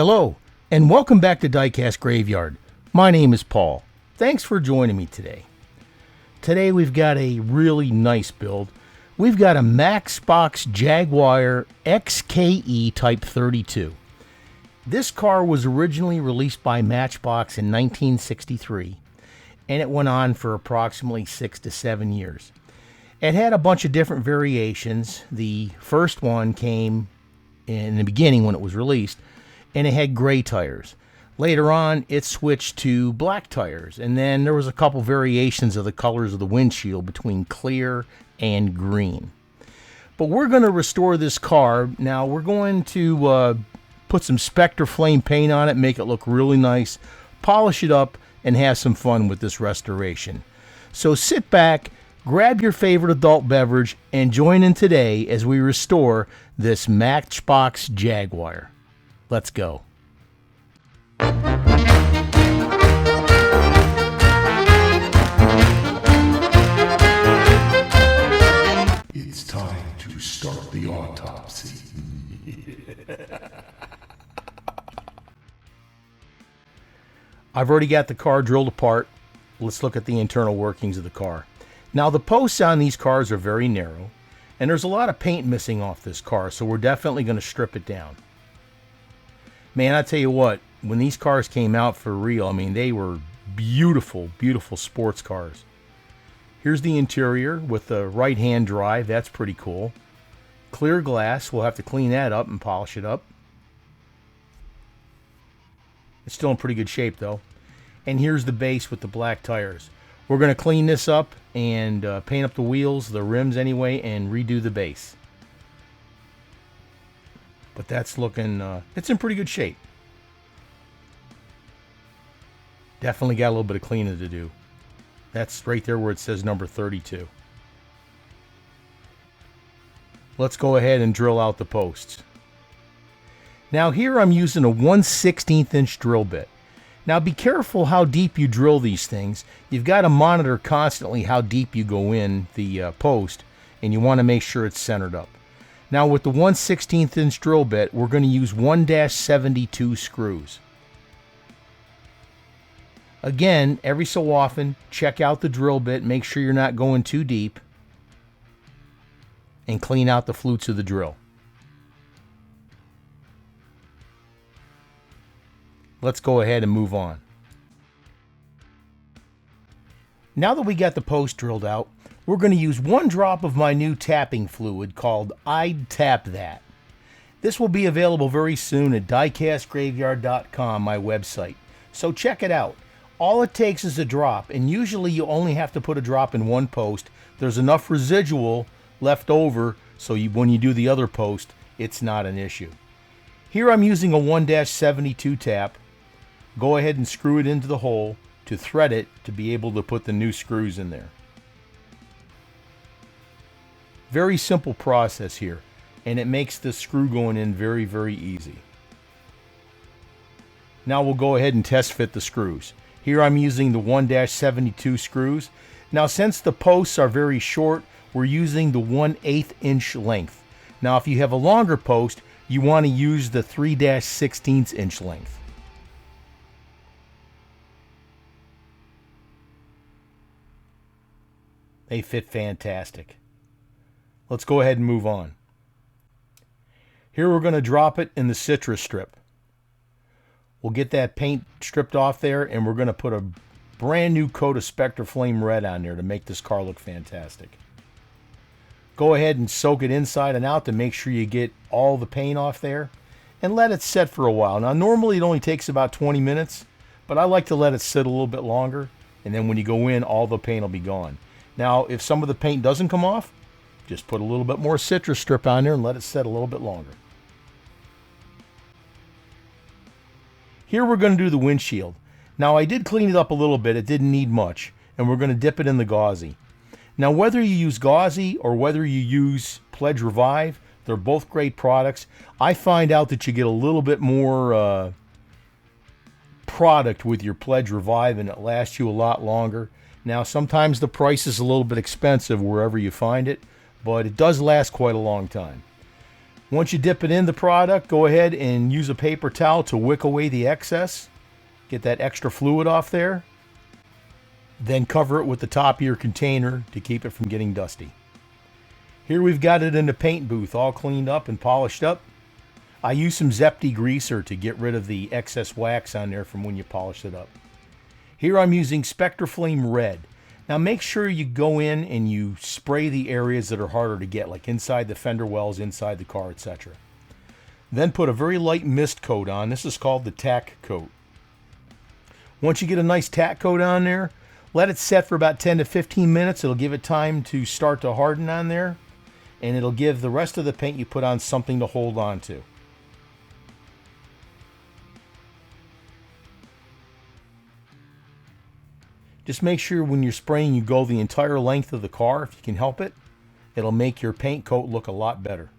Hello, and welcome back to Diecast Graveyard. My name is Paul. Thanks for joining me today. Today we've got a really nice build. We've got a Matchbox Jaguar XKE Type 32. This car was originally released by Matchbox in 1963, and it went on for approximately 6 to 7 years. It had a bunch of different variations. The first one came in the beginning when it was released, and it had gray tires. Later on, it switched to black tires, and then there was a couple variations of the colors of the windshield between clear and green. But we're going to restore this car. Now, we're going to put some Spectre Flame paint on it, make it look really nice, polish it up, and have some fun with this restoration. So sit back, grab your favorite adult beverage, and join in today as we restore this Matchbox Jaguar. Let's go. It's time to start the autopsy. I've already got the car drilled apart. Let's look at the internal workings of the car. Now, the posts on these cars are very narrow, and there's a lot of paint missing off this car, so we're definitely going to strip it down. Man, I tell you what, when these cars came out for real, I mean, they were beautiful, beautiful sports cars. Here's the interior with the right-hand drive. That's pretty cool. Clear glass. We'll have to clean that up and polish it up. It's still in pretty good shape, though. And here's the base with the black tires. We're going to clean this up and paint up the wheels, the rims anyway, and redo the base. But that's looking, it's in pretty good shape. Definitely got a little bit of cleaning to do. That's right there where it says number 32. Let's go ahead and drill out the posts. Now here I'm using a 1/16 inch drill bit. Now be careful how deep you drill these things. You've got to monitor constantly how deep you go in the post, and you want to make sure it's centered up. Now with the 1/16 inch drill bit, we're going to use 1-72 screws. Again, every so often, check out the drill bit, make sure you're not going too deep, and clean out the flutes of the drill. Let's go ahead and move on. Now that we got the post drilled out, we're going to use 1 drop of my new tapping fluid called I'd Tap That. This will be available very soon at diecastgraveyard.com, my website. So check it out. All it takes is a drop, and usually you only have to put a drop in one post. There's enough residual left over, so when you do the other post, it's not an issue. Here I'm using a 1-72 tap. Go ahead and screw it into the hole to thread it to be able to put the new screws in there. Very simple process here, and it makes the screw going in very, very easy. Now we'll go ahead and test fit the screws. Here I'm using the 1-72 screws. Now since the posts are very short, we're using the 1/8 inch length. Now if you have a longer post, you want to use the 3-16 inch length. They fit fantastic. Let's go ahead and move on. Here we're going to drop it in the citrus strip. We'll get that paint stripped off there, and we're going to put a brand new coat of Spectre Flame Red on there to make this car look fantastic. Go ahead and soak it inside and out to make sure you get all the paint off there, and let it set for a while. Now normally it only takes about 20 minutes, but I like to let it sit a little bit longer, and then when you go in, all the paint will be gone. Now if some of the paint doesn't come off, just put a little bit more citrus strip on there and let it set a little bit longer. Here we're going to do the windshield. Now I did clean it up a little bit, it didn't need much, and we're going to dip it in the gauzy. Now whether you use gauzy or whether you use Pledge Revive, they're both great products. I find out that you get a little bit more product with your Pledge Revive, and it lasts you a lot longer. Now sometimes the price is a little bit expensive wherever you find it, but it does last quite a long time. Once you dip it in the product, go ahead and use a paper towel to wick away the excess. Get that extra fluid off there. Then cover it with the top of your container to keep it from getting dusty. Here we've got it in the paint booth, all cleaned up and polished up. I use some Zep degreaser to get rid of the excess wax on there from when you polished it up. Here I'm using Spectraflame Red. Now make sure you go in and you spray the areas that are harder to get, like inside the fender wells, inside the car, etc. Then put a very light mist coat on. This is called the tack coat. Once you get a nice tack coat on there, let it set for about 10 to 15 minutes. It'll give it time to start to harden on there, and it'll give the rest of the paint you put on something to hold on to. Just make sure when you're spraying you go the entire length of the car if you can help it. It'll make your paint coat look a lot better.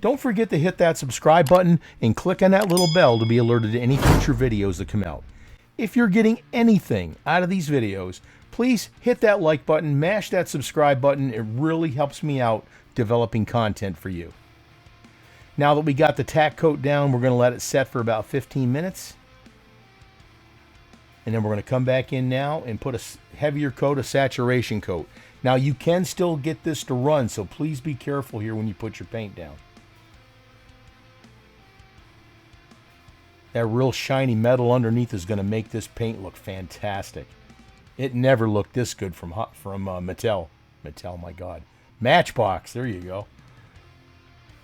Don't forget to hit that subscribe button and click on that little bell to be alerted to any future videos that come out. If you're getting anything out of these videos, please hit that like button, mash that subscribe button. It really helps me out developing content for you. Now that we got the tack coat down, we're going to let it set for about 15 minutes. And then we're going to come back in now and put a heavier coat, a saturation coat. Now you can still get this to run, so please be careful here when you put your paint down. That real shiny metal underneath is going to make this paint look fantastic. It never looked this good from Mattel. Mattel, my God. Matchbox, there you go.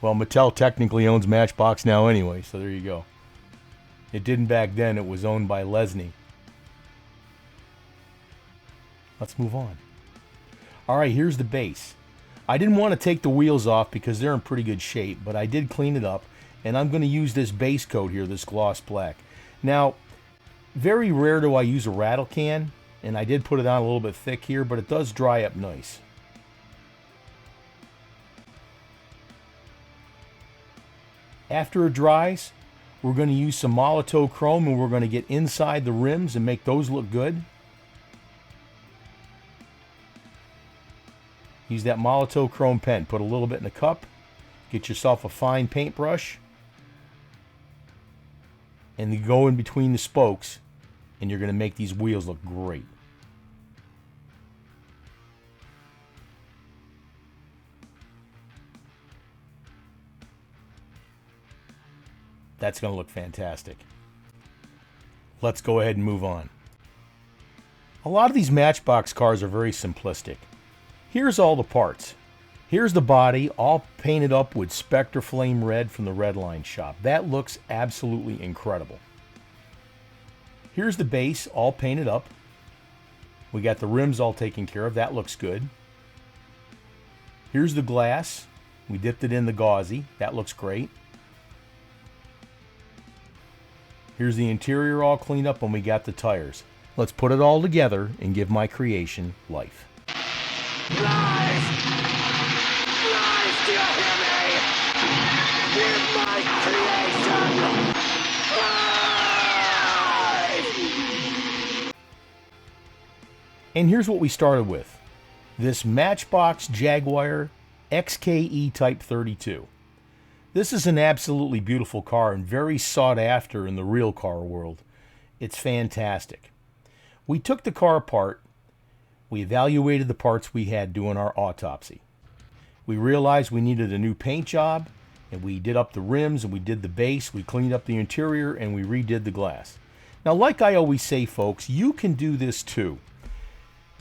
Well, Mattel technically owns Matchbox now anyway, so there you go. It didn't back then. It was owned by Lesney. Let's move on. All right, here's the base. I didn't want to take the wheels off because they're in pretty good shape, but I did clean it up, and I'm going to use this base coat here, this gloss black. Now, very rare do I use a rattle can, and I did put it on a little bit thick here, but it does dry up nice. After it dries, we're going to use some Molotow Chrome, and we're going to get inside the rims and make those look good. Use that Molotow Chrome pen. Put a little bit in a cup. Get yourself a fine paintbrush. And you go in between the spokes, and you're going to make these wheels look great. That's going to look fantastic. Let's go ahead and move on. A lot of these Matchbox cars are very simplistic. Here's all the parts. Here's the body, all painted up with Spectraflame Red from the Redline shop. That looks absolutely incredible. Here's the base, all painted up. We got the rims all taken care of. That looks good. Here's the glass. We dipped it in the gauzy. That looks great. Here's the interior all cleaned up, and we got the tires. Let's put it all together and give my creation life. Life! Life, do you hear me? Give my creation life! And here's what we started with. This Matchbox Jaguar XKE Type 32. This is an absolutely beautiful car and very sought after in the real car world. It's fantastic. We took the car apart. We evaluated the parts we had doing our autopsy. We realized we needed a new paint job, and we did up the rims, and we did the base, we cleaned up the interior, and we redid the glass. Now, like I always say, folks, you can do this too.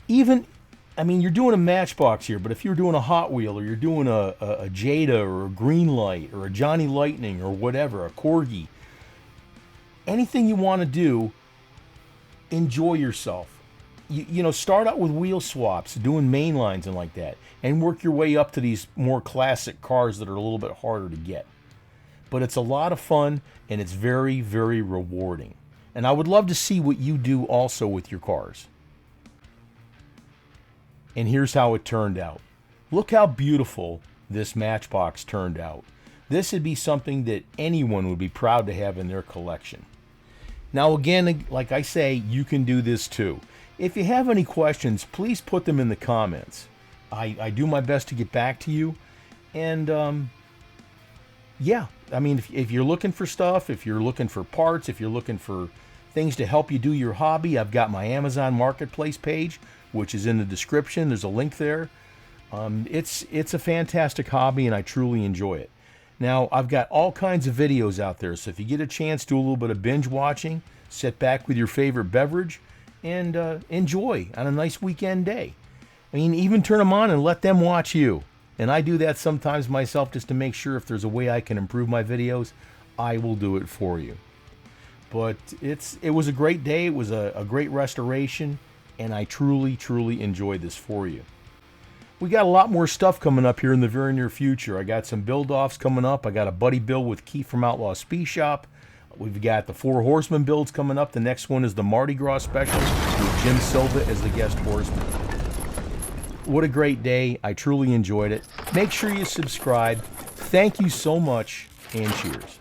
You're doing a Matchbox here, but if you're doing a Hot Wheel, or you're doing a Jada, or a Greenlight, or a Johnny Lightning, or whatever, a Corgi, anything you want to do, enjoy yourself. Start out with wheel swaps, doing main lines and like that, and work your way up to these more classic cars that are a little bit harder to get. But it's a lot of fun, and it's very, very rewarding. And I would love to see what you do also with your cars. And here's how it turned out. Look how beautiful this Matchbox turned out. This would be something that anyone would be proud to have in their collection. Now again, like I say, you can do this too. If you have any questions, please put them in the comments. I do my best to get back to you. And yeah, I mean, if you're looking for stuff, if you're looking for parts, if you're looking for things to help you do your hobby, I've got my Amazon Marketplace page, which is in the description. There's a link there. It's a fantastic hobby, and I truly enjoy it. Now, I've got all kinds of videos out there, so if you get a chance, do a little bit of binge watching, sit back with your favorite beverage, and enjoy on a nice weekend day. I mean, even turn them on and let them watch you. And I do that sometimes myself just to make sure if there's a way I can improve my videos, I will do it for you. But it was a great day. It was a great restoration, and I truly, truly enjoyed this for you. We got a lot more stuff coming up here in the very near future. I got some build-offs coming up. I got a buddy build with Keith from Outlaw Speed Shop. We've got the 4 Horsemen builds coming up. The next one is the Mardi Gras special with Jim Silva as the guest horseman. What a great day. I truly enjoyed it. Make sure you subscribe. Thank you so much, and cheers.